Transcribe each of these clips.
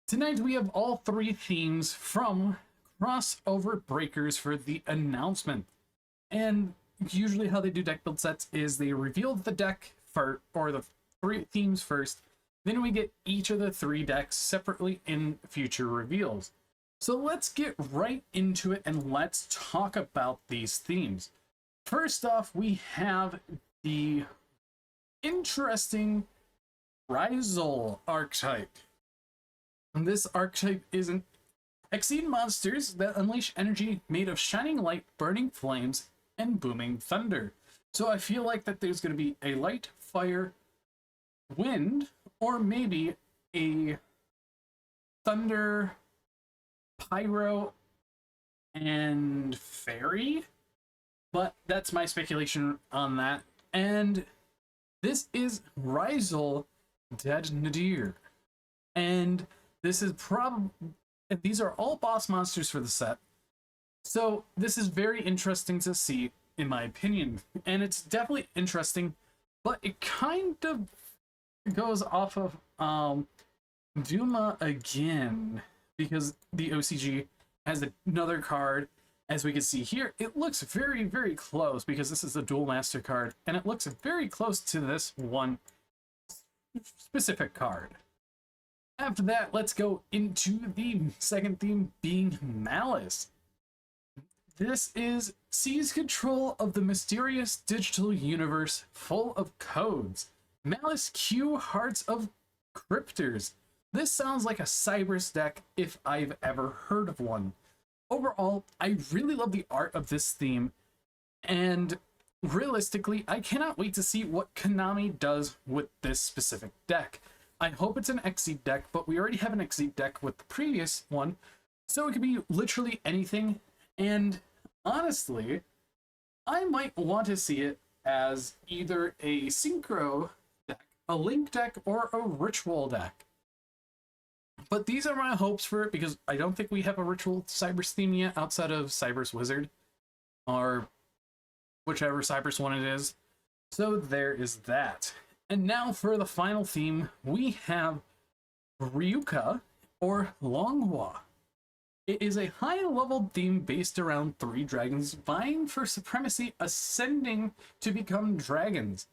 Tonight we have all three themes from Crossover Breakers for the announcement. And usually how they do deck build sets is they reveal the deck first, or the three themes first, then we get each of the three decks separately in future reveals. So let's get right into it and let's talk about these themes. First off, we have the interesting Risal archetype. And this archetype is an Exceed monsters that unleash energy made of shining light, burning flames, and booming thunder. So I feel like that there's going to be a light, fire, wind, or maybe a thunder, pyro, and fairy. But that's my speculation on that. And this is Risal Dead Nadir. And this is probably... these are all boss monsters for the set. So this is very interesting to see, in my opinion. And it's definitely interesting, but it kind of goes off of Duma again, because the OCG has another card. As we can see here, it looks very, very close, because this is a Duel Master card, and it looks very close to this one specific card. After that, let's go into the second theme, being Malice. This is seize control of the mysterious digital universe full of codes. Malice Q Hearts of Cryptors. This sounds like a Cybers deck if I've ever heard of one. Overall, I really love the art of this theme, and realistically, I cannot wait to see what Konami does with this specific deck. I hope it's an Exceed deck, but we already have an Exceed deck with the previous one, so it could be literally anything. And honestly, I might want to see it as either a Synchro deck, a Link deck, or a Ritual deck. But these are my hopes for it, because I don't think we have a Ritual Cybers theme yet outside of Cybers Wizard, or whichever Cybers one it is. So there is that. And now for the final theme, we have Ryuka, or Longhua. It is a high-level theme based around three dragons vying for supremacy, ascending to become dragons.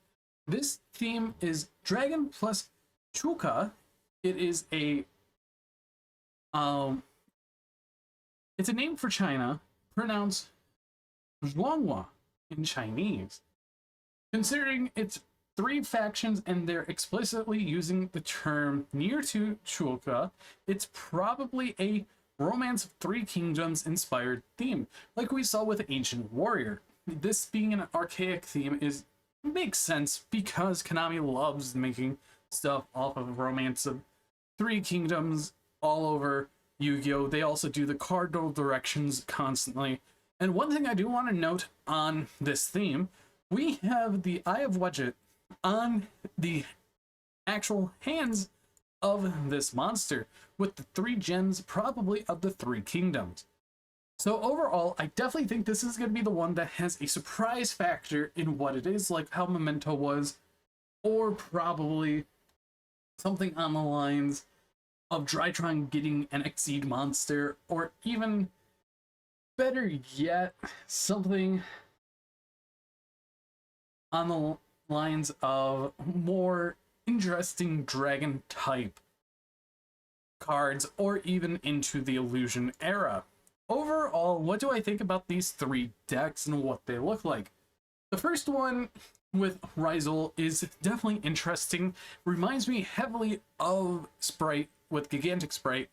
This theme is Dragon plus Chuka. It is a it's a name for China, pronounced Longhua in Chinese. Considering its three factions and they're explicitly using the term near to Chuka, it's probably a Romance of Three Kingdoms inspired theme, like we saw with Ancient Warrior. This being an archaic theme makes sense, because Konami loves making stuff off of Romance of Three Kingdoms all over Yu-Gi-Oh! They also do the cardinal directions constantly. And one thing I do want to note on this theme, we have the Eye of Wedget on the actual hands of this monster, with the three gems probably of the Three Kingdoms. So overall, I definitely think this is going to be the one that has a surprise factor in what it is, like how Memento was, or probably something on the lines of Drytron getting an Exceed monster, or even better yet, something on the lines of more interesting dragon type cards, or even into the Illusion era. Overall, what do I think about these three decks and what they look like? The first one with Risal is definitely interesting. Reminds me heavily of Sprite with Gigantic Sprite,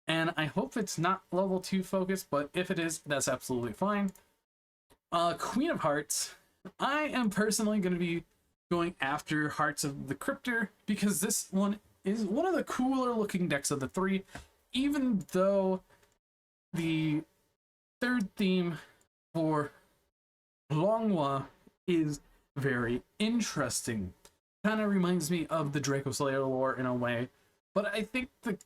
and I hope it's not level 2 focused, but if it is, that's absolutely fine. Queen of Hearts. I am personally going to be going after Hearts of the Cryptor, because this one is one of the cooler looking decks of the three, even though the third theme for Longhua is very interesting. Kind of reminds me of the Draco Slayer lore in a way, but I think the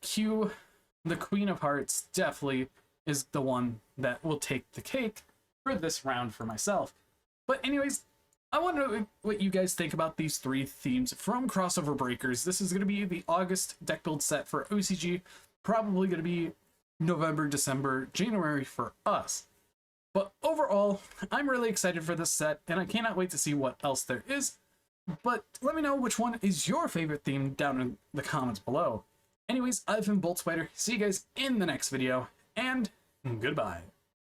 Queen of Hearts definitely is the one that will take the cake for this round for myself. But anyways, I want to know what you guys think about these three themes from Crossover Breakers. This is going to be the August deck build set for OCG. probably going to be November, December, January for us. But overall, I'm really excited for this set, and I cannot wait to see what else there is. But let me know which one is your favorite theme down in the comments below. Anyways, I've been Bolt Spider. See you guys in the next video, and goodbye.